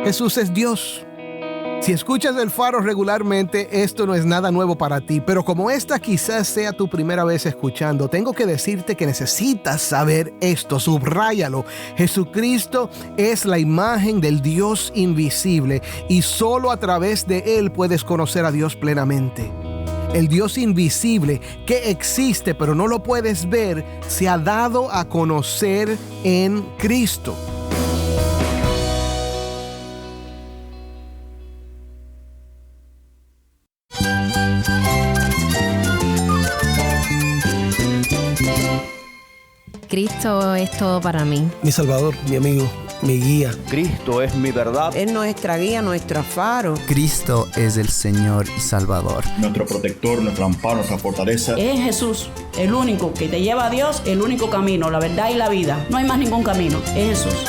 Jesús es Dios. Si escuchas el Faro regularmente, esto no es nada nuevo para ti, pero como esta quizás sea tu primera vez escuchando, tengo que decirte que necesitas saber esto, subráyalo. Jesucristo es la imagen del Dios invisible y solo a través de Él puedes conocer a Dios plenamente. El Dios invisible que existe pero no lo puedes ver, se ha dado a conocer en Cristo. Cristo es todo para mí. Mi Salvador, mi amigo, mi guía. Cristo es mi verdad. Es nuestra guía, nuestro faro. Cristo es el Señor y Salvador. Nuestro protector, nuestro amparo, nuestra fortaleza. Es Jesús, el único que te lleva a Dios, el único camino, la verdad y la vida. No hay más ningún camino, es Jesús.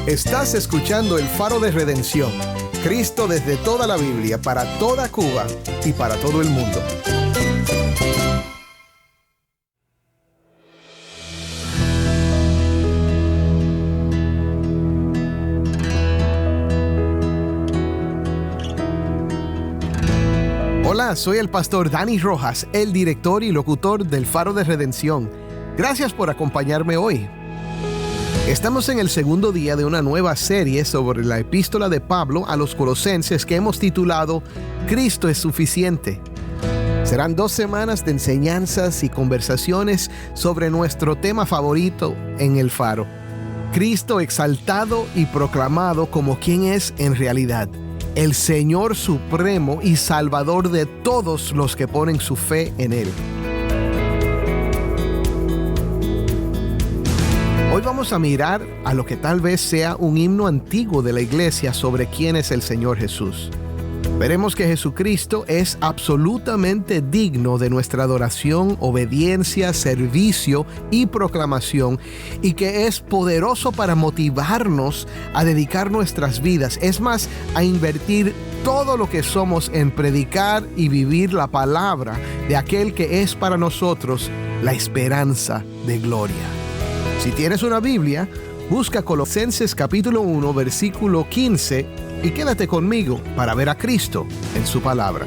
Estás escuchando el Faro de Redención. Cristo desde toda la Biblia, para toda Cuba y para todo el mundo. Hola, soy el pastor Dani Rojas, el director y locutor del Faro de Redención. Gracias por acompañarme hoy. Estamos en el segundo día de una nueva serie sobre la epístola de Pablo a los Colosenses que hemos titulado Cristo es suficiente. Serán 2 semanas de enseñanzas y conversaciones sobre nuestro tema favorito en el Faro. Cristo exaltado y proclamado como quien es en realidad. El Señor supremo y Salvador de todos los que ponen su fe en Él. Hoy vamos a mirar a lo que tal vez sea un himno antiguo de la iglesia sobre quién es el Señor Jesús. Veremos que Jesucristo es absolutamente digno de nuestra adoración, obediencia, servicio y proclamación, y que es poderoso para motivarnos a dedicar nuestras vidas, es más, a invertir todo lo que somos en predicar y vivir la palabra de aquel que es para nosotros la esperanza de gloria. Si tienes una Biblia, busca Colosenses capítulo 1, versículo 15 y quédate conmigo para ver a Cristo en su palabra.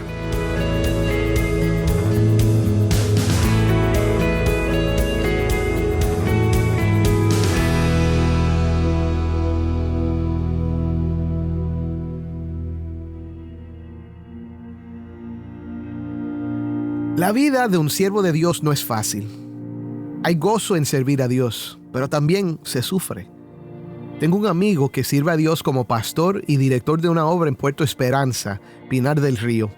La vida de un siervo de Dios no es fácil. Hay gozo en servir a Dios, pero también se sufre. Tengo un amigo que sirve a Dios como pastor y director de una obra en Puerto Esperanza, Pinar del Río.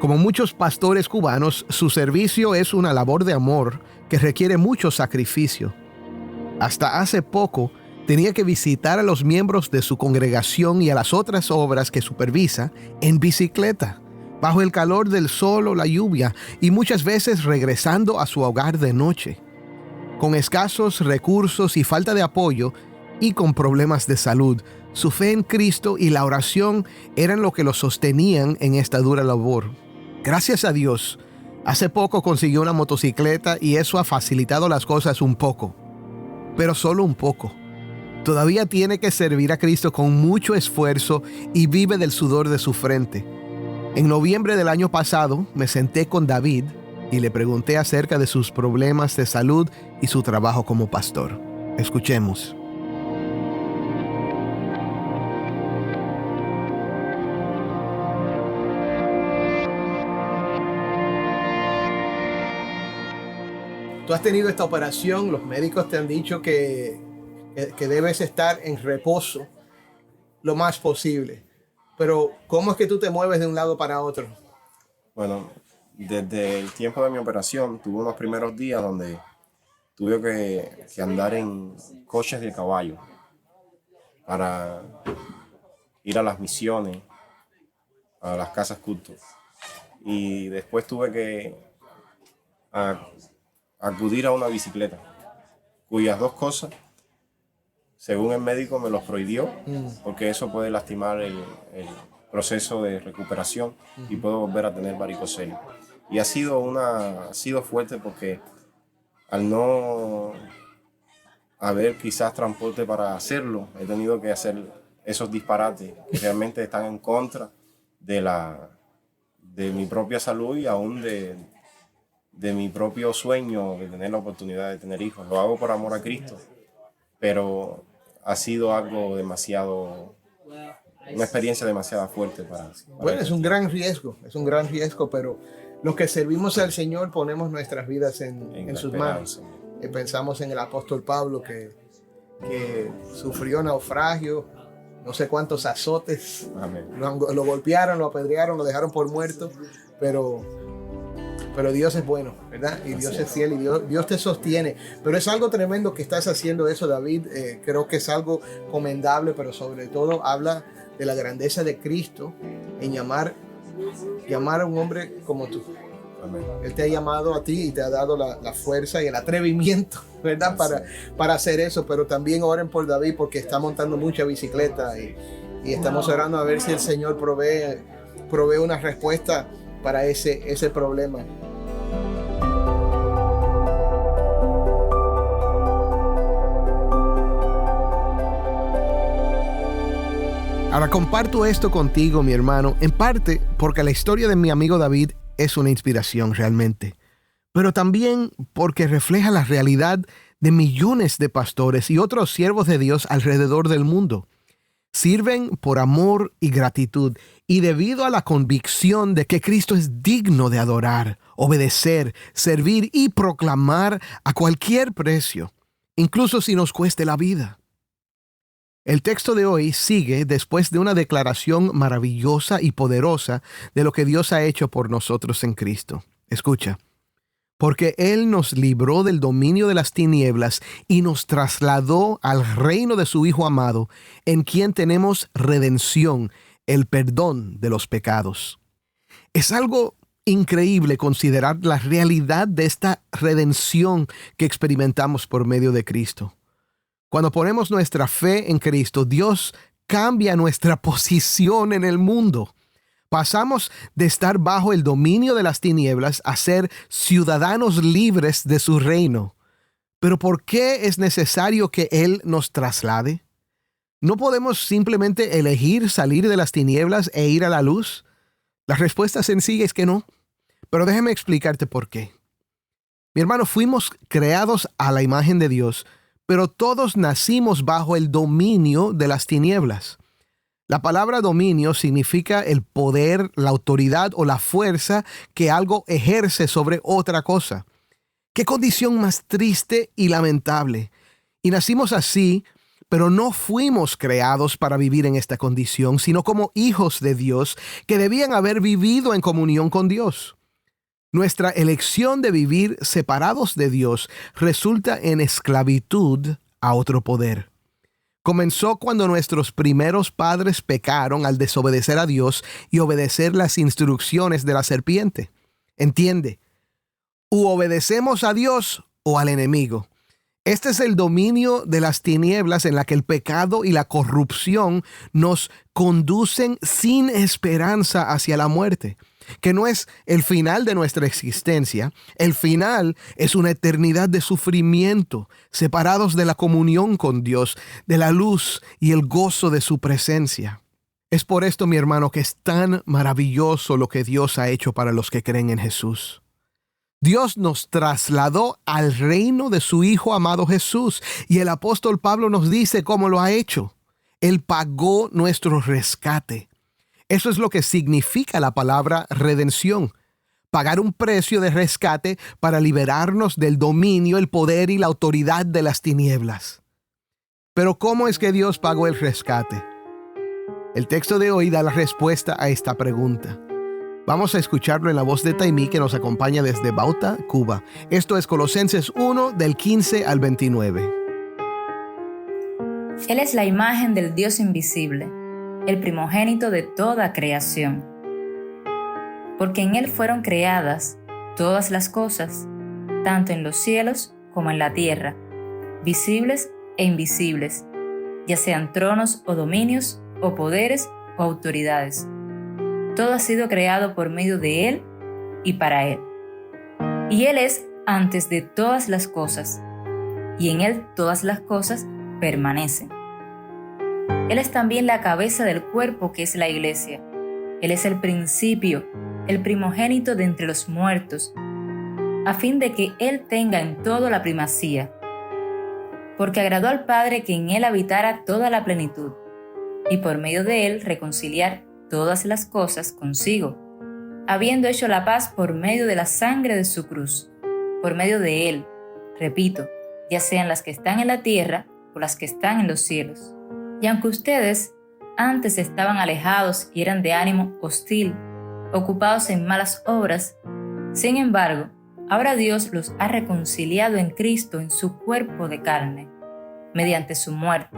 Como muchos pastores cubanos, su servicio es una labor de amor que requiere mucho sacrificio. Hasta hace poco tenía que visitar a los miembros de su congregación y a las otras obras que supervisa en bicicleta, bajo el calor del sol o la lluvia, y muchas veces regresando a su hogar de noche. Con escasos recursos y falta de apoyo, y con problemas de salud, su fe en Cristo y la oración eran lo que lo sostenían en esta dura labor. Gracias a Dios, hace poco consiguió una motocicleta y eso ha facilitado las cosas un poco, pero solo un poco. Todavía tiene que servir a Cristo con mucho esfuerzo y vive del sudor de su frente. En noviembre del año pasado me senté con David y le pregunté acerca de sus problemas de salud y su trabajo como pastor. Escuchemos. Tú has tenido esta operación, los médicos te han dicho que debes estar en reposo lo más posible. Pero, ¿cómo es que tú te mueves de un lado para otro? Bueno, desde el tiempo de mi operación, tuve unos primeros días donde tuve que andar en coches de caballo para ir a las misiones, a las casas culto. Y después tuve que acudir a una bicicleta, cuyas 2 cosas, según el médico, me los prohibió, porque eso puede lastimar el proceso de recuperación y puedo volver a tener varicocele. Y ha sido fuerte porque al no haber quizás transporte para hacerlo, he tenido que hacer esos disparates que realmente están en contra de mi propia salud y aún de mi propio sueño de tener la oportunidad de tener hijos. Lo hago por amor a Cristo, pero ha sido algo demasiado, una experiencia demasiado fuerte para Bueno, es un gran riesgo, pero los que servimos al Señor ponemos nuestras vidas en sus manos. Pensamos en el apóstol Pablo que sufrió naufragio, no sé cuántos azotes. Amén. Lo golpearon, lo apedrearon, lo dejaron por muerto, pero Dios es bueno, ¿verdad? Y Dios es fiel y Dios te sostiene. Pero es algo tremendo que estás haciendo eso, David. Creo que es algo comendable, pero sobre todo habla de la grandeza de Cristo en llamar a un hombre como tú. Amén. Él te ha llamado a ti y te ha dado la fuerza y el atrevimiento, ¿verdad? Para hacer eso. Pero también oren por David porque está montando mucha bicicleta y estamos orando a ver si el Señor provee una respuesta para ese problema. Ahora comparto esto contigo, mi hermano, en parte porque la historia de mi amigo David es una inspiración realmente, pero también porque refleja la realidad de millones de pastores y otros siervos de Dios alrededor del mundo. Sirven por amor y gratitud y debido a la convicción de que Cristo es digno de adorar, obedecer, servir y proclamar a cualquier precio, incluso si nos cueste la vida. El texto de hoy sigue después de una declaración maravillosa y poderosa de lo que Dios ha hecho por nosotros en Cristo. Escucha. Porque Él nos libró del dominio de las tinieblas y nos trasladó al reino de su Hijo amado, en quien tenemos redención, el perdón de los pecados. Es algo increíble considerar la realidad de esta redención que experimentamos por medio de Cristo. Cuando ponemos nuestra fe en Cristo, Dios cambia nuestra posición en el mundo. Pasamos de estar bajo el dominio de las tinieblas a ser ciudadanos libres de su reino. ¿Pero por qué es necesario que Él nos traslade? ¿No podemos simplemente elegir salir de las tinieblas e ir a la luz? La respuesta sencilla es que no. Pero déjeme explicarte por qué. Mi hermano, fuimos creados a la imagen de Dios, pero todos nacimos bajo el dominio de las tinieblas. La palabra dominio significa el poder, la autoridad o la fuerza que algo ejerce sobre otra cosa. ¡Qué condición más triste y lamentable! Y nacimos así, pero no fuimos creados para vivir en esta condición, sino como hijos de Dios que debían haber vivido en comunión con Dios. Nuestra elección de vivir separados de Dios resulta en esclavitud a otro poder. Comenzó cuando nuestros primeros padres pecaron al desobedecer a Dios y obedecer las instrucciones de la serpiente. Entiende, o obedecemos a Dios o al enemigo. Este es el dominio de las tinieblas en la que el pecado y la corrupción nos conducen sin esperanza hacia la muerte, que no es el final de nuestra existencia. El final es una eternidad de sufrimiento, separados de la comunión con Dios, de la luz y el gozo de su presencia. Es por esto, mi hermano, que es tan maravilloso lo que Dios ha hecho para los que creen en Jesús. Dios nos trasladó al reino de su Hijo amado Jesús, y el apóstol Pablo nos dice cómo lo ha hecho. Él pagó nuestro rescate. Eso es lo que significa la palabra redención. Pagar un precio de rescate para liberarnos del dominio, el poder y la autoridad de las tinieblas. Pero ¿cómo es que Dios pagó el rescate? El texto de hoy da la respuesta a esta pregunta. Vamos a escucharlo en la voz de Taimí, que nos acompaña desde Bauta, Cuba. Esto es Colosenses 1, del 15 al 29. Él es la imagen del Dios invisible, el primogénito de toda creación. Porque en Él fueron creadas todas las cosas, tanto en los cielos como en la tierra, visibles e invisibles, ya sean tronos o dominios, o poderes o autoridades. Todo ha sido creado por medio de Él y para Él. Y Él es antes de todas las cosas, y en Él todas las cosas permanecen. Él es también la cabeza del cuerpo que es la iglesia. Él es el principio, el primogénito de entre los muertos, a fin de que Él tenga en todo la primacía. Porque agradó al Padre que en Él habitara toda la plenitud, y por medio de Él reconciliar todas las cosas consigo, habiendo hecho la paz por medio de la sangre de su cruz, por medio de Él, repito, ya sean las que están en la tierra o las que están en los cielos. Y aunque ustedes antes estaban alejados y eran de ánimo hostil, ocupados en malas obras, sin embargo, ahora Dios los ha reconciliado en Cristo en su cuerpo de carne, mediante su muerte,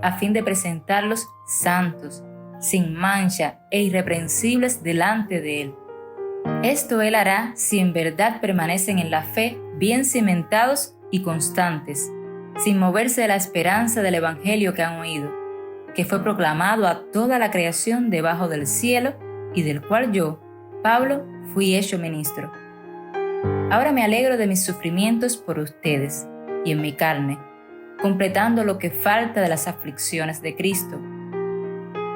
a fin de presentarlos santos, sin mancha e irreprensibles delante de Él. Esto Él hará si en verdad permanecen en la fe bien cimentados y constantes, sin moverse de la esperanza del Evangelio que han oído, que fue proclamado a toda la creación debajo del cielo y del cual yo, Pablo, fui hecho ministro. Ahora me alegro de mis sufrimientos por ustedes y en mi carne, completando lo que falta de las aflicciones de Cristo.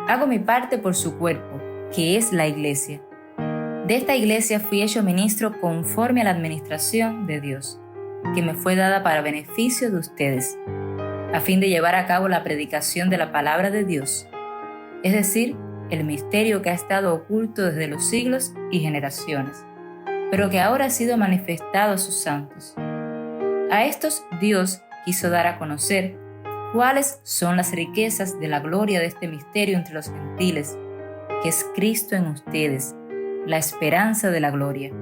Hago mi parte por su cuerpo, que es la iglesia. De esta iglesia fui hecho ministro conforme a la administración de Dios, que me fue dada para beneficio de ustedes, a fin de llevar a cabo la predicación de la palabra de Dios, es decir, el misterio que ha estado oculto desde los siglos y generaciones, pero que ahora ha sido manifestado a sus santos. A estos Dios quiso dar a conocer cuáles son las riquezas de la gloria de este misterio entre los gentiles, que es Cristo en ustedes, la esperanza de la gloria.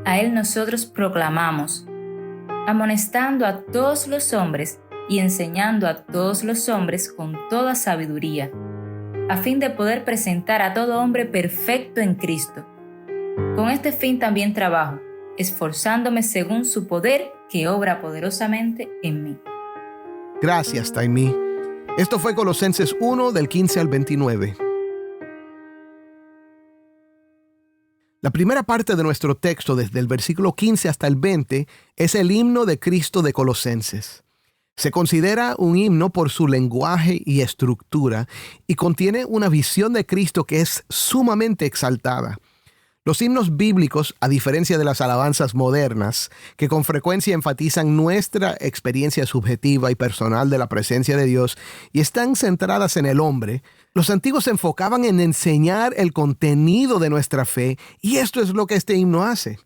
A Él nosotros proclamamos, amonestando a todos los hombres y enseñando a todos los hombres con toda sabiduría, a fin de poder presentar a todo hombre perfecto en Cristo. Con este fin también trabajo, esforzándome según su poder que obra poderosamente en mí. Gracias, Taimí. Esto fue Colosenses 1, del 15 al 29. La primera parte de nuestro texto, desde el versículo 15 hasta el 20, es el himno de Cristo de Colosenses. Se considera un himno por su lenguaje y estructura y contiene una visión de Cristo que es sumamente exaltada. Los himnos bíblicos, a diferencia de las alabanzas modernas, que con frecuencia enfatizan nuestra experiencia subjetiva y personal de la presencia de Dios y están centradas en el hombre, los antiguos se enfocaban en enseñar el contenido de nuestra fe, y esto es lo que este himno hace.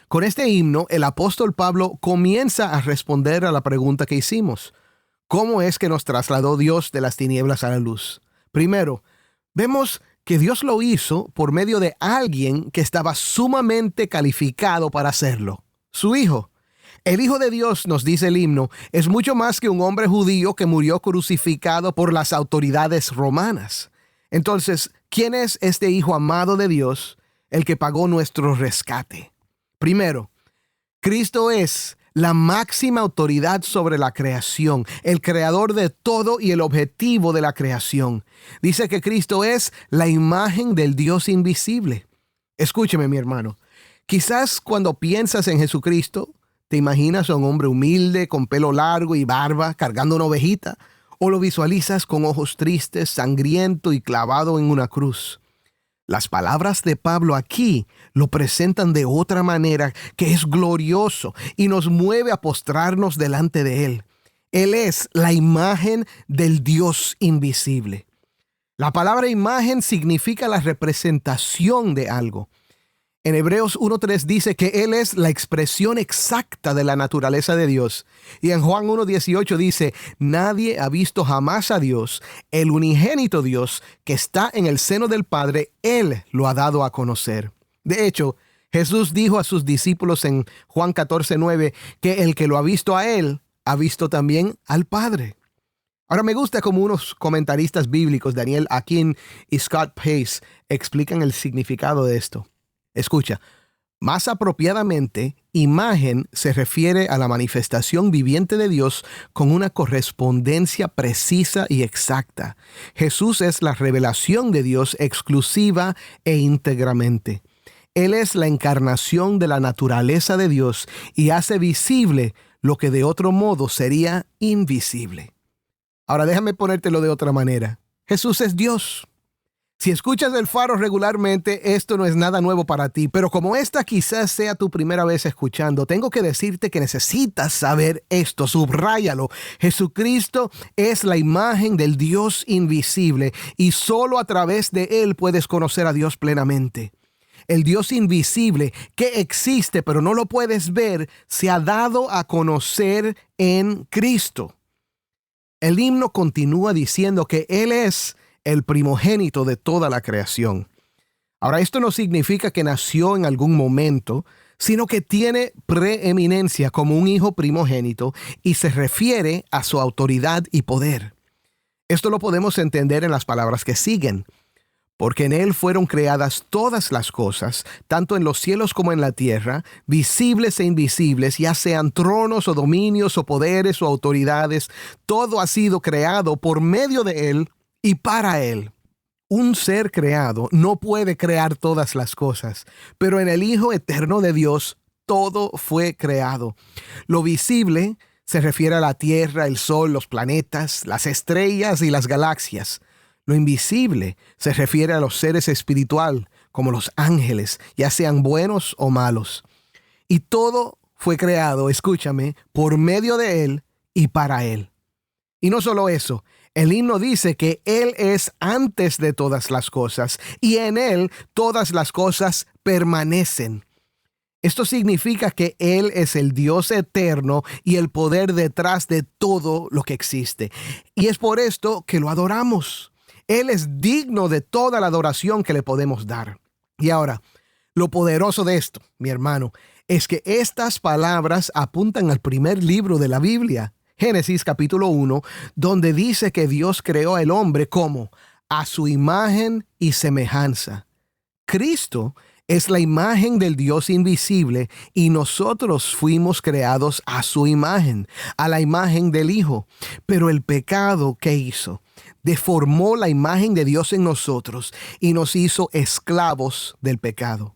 Con este himno, el apóstol Pablo comienza a responder a la pregunta que hicimos: ¿cómo es que nos trasladó Dios de las tinieblas a la luz? Primero, vemos que Dios lo hizo por medio de alguien que estaba sumamente calificado para hacerlo: su Hijo. El Hijo de Dios, nos dice el himno, es mucho más que un hombre judío que murió crucificado por las autoridades romanas. Entonces, ¿quién es este Hijo amado de Dios, el que pagó nuestro rescate? Primero, Cristo es la máxima autoridad sobre la creación, el creador de todo y el objetivo de la creación. Dice que Cristo es la imagen del Dios invisible. Escúcheme, mi hermano. Quizás cuando piensas en Jesucristo, te imaginas a un hombre humilde, con pelo largo y barba, cargando una ovejita, o lo visualizas con ojos tristes, sangriento y clavado en una cruz. Las palabras de Pablo aquí lo presentan de otra manera, que es glorioso y nos mueve a postrarnos delante de Él. Él es la imagen del Dios invisible. La palabra imagen significa la representación de algo. En Hebreos 1:3 dice que Él es la expresión exacta de la naturaleza de Dios. Y en Juan 1:18 dice: nadie ha visto jamás a Dios, el unigénito Dios que está en el seno del Padre, Él lo ha dado a conocer. De hecho, Jesús dijo a sus discípulos en Juan 14:9 que el que lo ha visto a Él, ha visto también al Padre. Ahora, me gusta cómo unos comentaristas bíblicos, Daniel Akin y Scott Pace, explican el significado de esto. Escucha, más apropiadamente, imagen se refiere a la manifestación viviente de Dios con una correspondencia precisa y exacta. Jesús es la revelación de Dios exclusiva e íntegramente. Él es la encarnación de la naturaleza de Dios y hace visible lo que de otro modo sería invisible. Ahora déjame ponértelo de otra manera. Jesús es Dios. Si escuchas el Faro regularmente, esto no es nada nuevo para ti, pero como esta quizás sea tu primera vez escuchando, tengo que decirte que necesitas saber esto, subráyalo. Jesucristo es la imagen del Dios invisible y solo a través de Él puedes conocer a Dios plenamente. El Dios invisible que existe pero no lo puedes ver, se ha dado a conocer en Cristo. El himno continúa diciendo que Él es el primogénito de toda la creación. Ahora, esto no significa que nació en algún momento, sino que tiene preeminencia como un hijo primogénito y se refiere a su autoridad y poder. Esto lo podemos entender en las palabras que siguen. Porque en Él fueron creadas todas las cosas, tanto en los cielos como en la tierra, visibles e invisibles, ya sean tronos o dominios o poderes o autoridades. Todo ha sido creado por medio de Él y para Él. Un ser creado no puede crear todas las cosas, pero en el Hijo eterno de Dios todo fue creado. Lo visible se refiere a la tierra, el sol, los planetas, las estrellas y las galaxias. Lo invisible se refiere a los seres espirituales, como los ángeles, ya sean buenos o malos. Y todo fue creado, escúchame, por medio de Él y para Él. Y no solo eso, el himno dice que Él es antes de todas las cosas y en Él todas las cosas permanecen. Esto significa que Él es el Dios eterno y el poder detrás de todo lo que existe. Y es por esto que lo adoramos. Él es digno de toda la adoración que le podemos dar. Y ahora, lo poderoso de esto, mi hermano, es que estas palabras apuntan al primer libro de la Biblia, Génesis capítulo 1, donde dice que Dios creó al hombre como a su imagen y semejanza. Cristo es la imagen del Dios invisible y nosotros fuimos creados a su imagen, a la imagen del Hijo. Pero el pecado, ¿qué hizo? Deformó la imagen de Dios en nosotros y nos hizo esclavos del pecado.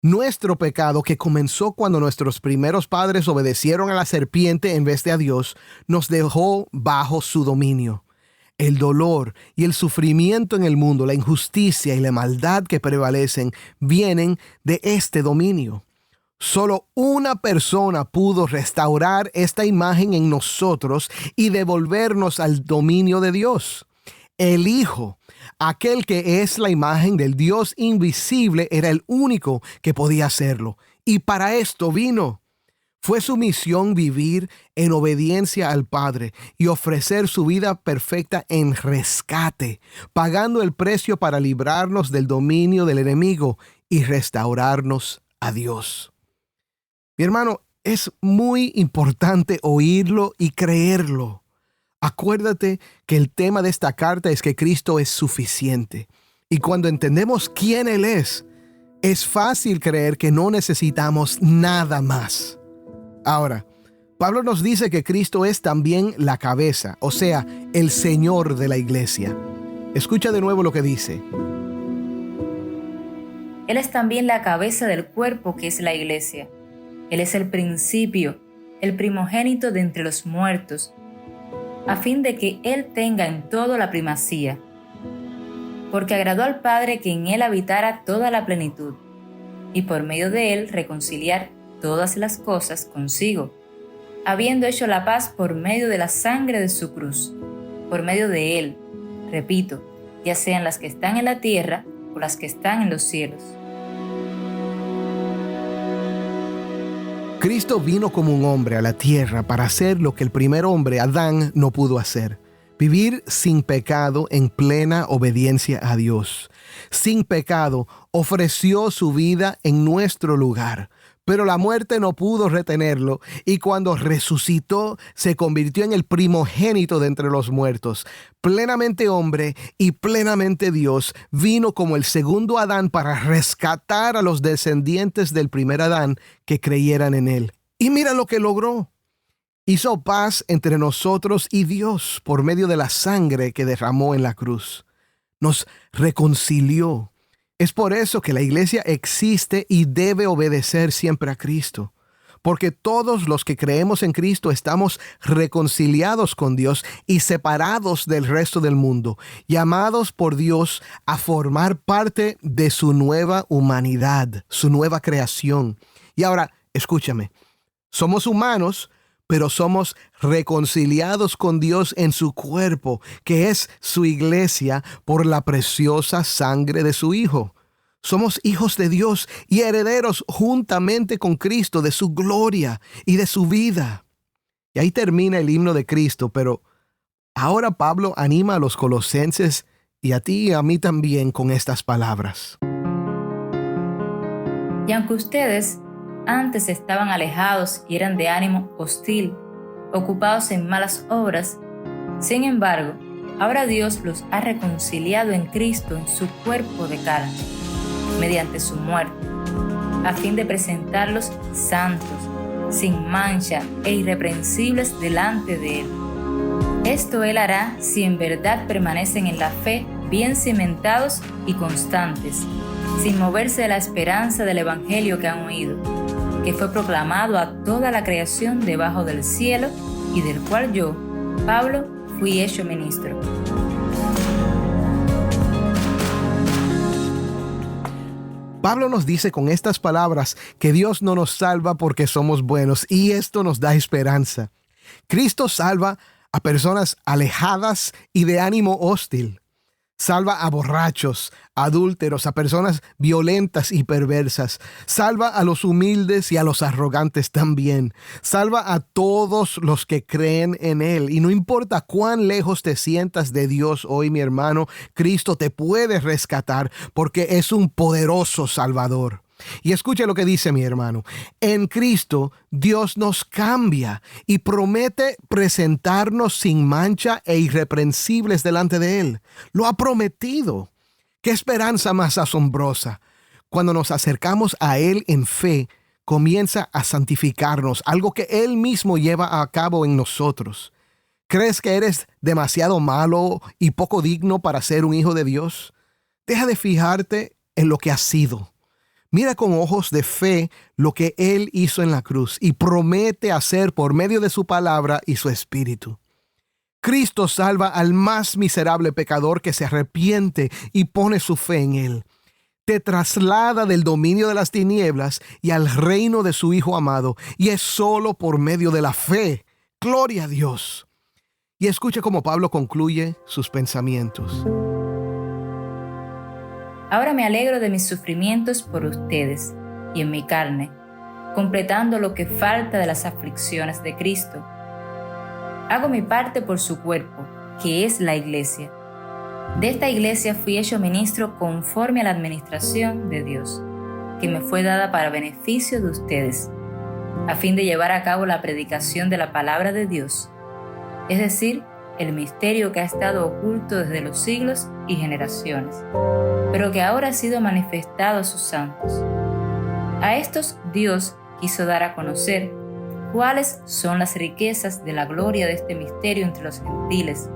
Nuestro pecado, que comenzó cuando nuestros primeros padres obedecieron a la serpiente en vez de a Dios, nos dejó bajo su dominio. El dolor y el sufrimiento en el mundo, la injusticia y la maldad que prevalecen, vienen de este dominio. Solo una persona pudo restaurar esta imagen en nosotros y devolvernos al dominio de Dios. El Hijo, aquel que es la imagen del Dios invisible, era el único que podía hacerlo. Y para esto vino. Fue su misión vivir en obediencia al Padre y ofrecer su vida perfecta en rescate, pagando el precio para librarnos del dominio del enemigo y restaurarnos a Dios. Mi hermano, es muy importante oírlo y creerlo. Acuérdate que el tema de esta carta es que Cristo es suficiente. Y cuando entendemos quién Él es fácil creer que no necesitamos nada más. Ahora, Pablo nos dice que Cristo es también la cabeza, o sea, el Señor de la iglesia. Escucha de nuevo lo que dice. Él es también la cabeza del cuerpo que es la iglesia. Él es el principio, el primogénito de entre los muertos, a fin de que Él tenga en todo la primacía. Porque agradó al Padre que en Él habitara toda la plenitud, y por medio de Él reconciliar todas las cosas consigo, habiendo hecho la paz por medio de la sangre de su cruz. Por medio de Él, repito, ya sean las que están en la tierra o las que están en los cielos. Cristo vino como un hombre a la tierra para hacer lo que el primer hombre, Adán, no pudo hacer. Vivir sin pecado en plena obediencia a Dios. Sin pecado, ofreció su vida en nuestro lugar. Pero la muerte no pudo retenerlo y cuando resucitó se convirtió en el primogénito de entre los muertos. Plenamente hombre y plenamente Dios, vino como el segundo Adán para rescatar a los descendientes del primer Adán que creyeran en él. Y mira lo que logró. Hizo paz entre nosotros y Dios por medio de la sangre que derramó en la cruz. Nos reconcilió. Es por eso que la iglesia existe y debe obedecer siempre a Cristo, porque todos los que creemos en Cristo estamos reconciliados con Dios y separados del resto del mundo, llamados por Dios a formar parte de su nueva humanidad, su nueva creación. Y ahora, escúchame, somos humanos, pero somos reconciliados con Dios en su cuerpo, que es su iglesia, por la preciosa sangre de su Hijo. Somos hijos de Dios y herederos juntamente con Cristo de su gloria y de su vida. Y ahí termina el himno de Cristo, pero ahora Pablo anima a los colosenses y a ti y a mí también con estas palabras. Y aunque ustedes antes estaban alejados y eran de ánimo hostil, ocupados en malas obras, sin embargo, ahora Dios los ha reconciliado en Cristo en su cuerpo de carne, mediante su muerte, a fin de presentarlos santos, sin mancha e irreprensibles delante de Él. Esto Él hará si en verdad permanecen en la fe, bien cimentados y constantes, sin moverse de la esperanza del Evangelio que han oído, que fue proclamado a toda la creación debajo del cielo y del cual yo, Pablo, fui hecho ministro. Pablo nos dice con estas palabras que Dios no nos salva porque somos buenos, y esto nos da esperanza. Cristo salva a personas alejadas y de ánimo hostil. Salva a borrachos, adúlteros, a personas violentas y perversas. Salva a los humildes y a los arrogantes también. Salva a todos los que creen en Él. Y no importa cuán lejos te sientas de Dios hoy, mi hermano, Cristo te puede rescatar porque es un poderoso Salvador. Y escuche lo que dice mi hermano. En Cristo, Dios nos cambia y promete presentarnos sin mancha e irreprensibles delante de Él. Lo ha prometido. ¡Qué esperanza más asombrosa! Cuando nos acercamos a Él en fe, comienza a santificarnos, algo que Él mismo lleva a cabo en nosotros. ¿Crees que eres demasiado malo y poco digno para ser un hijo de Dios? Deja de fijarte en lo que has sido. Mira con ojos de fe lo que Él hizo en la cruz y promete hacer por medio de su palabra y su espíritu. Cristo salva al más miserable pecador que se arrepiente y pone su fe en Él. Te traslada del dominio de las tinieblas y al reino de su Hijo amado, y es solo por medio de la fe. ¡Gloria a Dios! Y escucha cómo Pablo concluye sus pensamientos. Ahora me alegro de mis sufrimientos por ustedes y en mi carne, completando lo que falta de las aflicciones de Cristo. Hago mi parte por su cuerpo, que es la iglesia. De esta iglesia fui hecho ministro conforme a la administración de Dios, que me fue dada para beneficio de ustedes, a fin de llevar a cabo la predicación de la palabra de Dios, es decir, el misterio que ha estado oculto desde los siglos y generaciones, pero que ahora ha sido manifestado a sus santos. A estos Dios quiso dar a conocer cuáles son las riquezas de la gloria de este misterio entre los gentiles,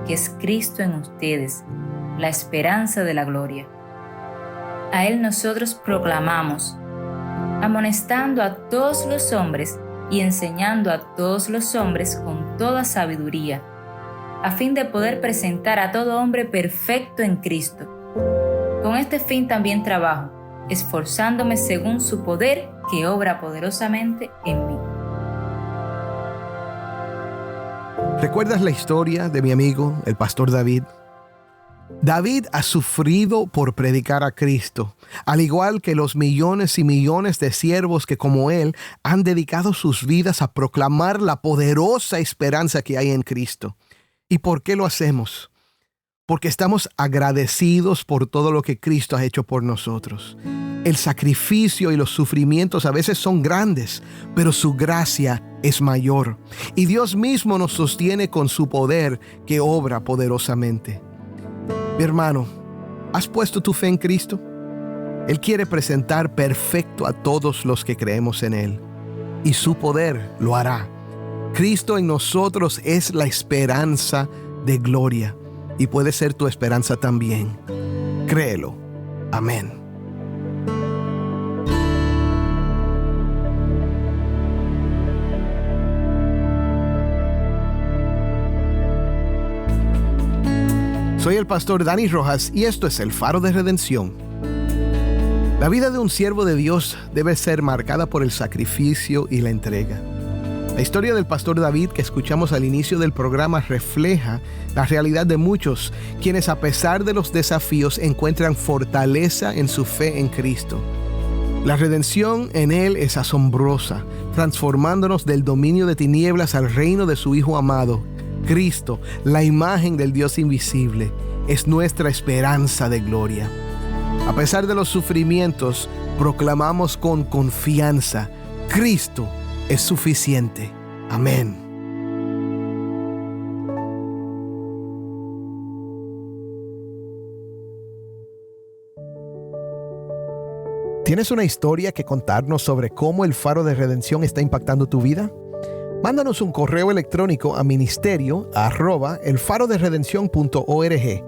que es Cristo en ustedes, la esperanza de la gloria. A Él nosotros proclamamos, amonestando a todos los hombres y enseñando a todos los hombres con toda sabiduría, a fin de poder presentar a todo hombre perfecto en Cristo. Con este fin también trabajo, esforzándome según su poder que obra poderosamente en mí. ¿Recuerdas la historia de mi amigo, el pastor David? David ha sufrido por predicar a Cristo, al igual que los millones y millones de siervos que como él han dedicado sus vidas a proclamar la poderosa esperanza que hay en Cristo. ¿Y por qué lo hacemos? Porque estamos agradecidos por todo lo que Cristo ha hecho por nosotros. El sacrificio y los sufrimientos a veces son grandes, pero su gracia es mayor. Y Dios mismo nos sostiene con su poder que obra poderosamente. Mi hermano, ¿has puesto tu fe en Cristo? Él quiere presentar perfecto a todos los que creemos en Él. Y su poder lo hará. Cristo en nosotros es la esperanza de gloria y puede ser tu esperanza también. Créelo. Amén. Soy el pastor Dani Rojas y esto es El Faro de Redención. La vida de un siervo de Dios debe ser marcada por el sacrificio y la entrega. La historia del pastor David que escuchamos al inicio del programa refleja la realidad de muchos, quienes a pesar de los desafíos encuentran fortaleza en su fe en Cristo. La redención en Él es asombrosa, transformándonos del dominio de tinieblas al reino de su Hijo amado. Cristo, la imagen del Dios invisible, es nuestra esperanza de gloria. A pesar de los sufrimientos, proclamamos con confianza: Cristo es suficiente. Amén. ¿Tienes una historia que contarnos sobre cómo el Faro de Redención está impactando tu vida? Mándanos un correo electrónico a ministerio@elfaroderedención.org.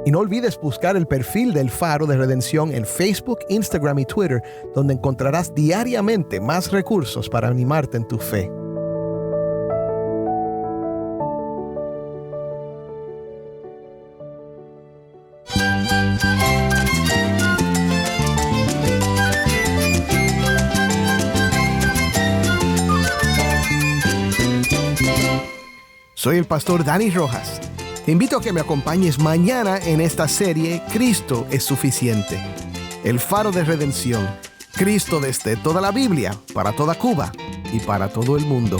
Y no olvides buscar el perfil del Faro de Redención en Facebook, Instagram y Twitter, donde encontrarás diariamente más recursos para animarte en tu fe. Soy el pastor Dani Rojas. Te invito a que me acompañes mañana en esta serie Cristo es suficiente. El Faro de Redención. Cristo desde toda la Biblia, para toda Cuba y para todo el mundo.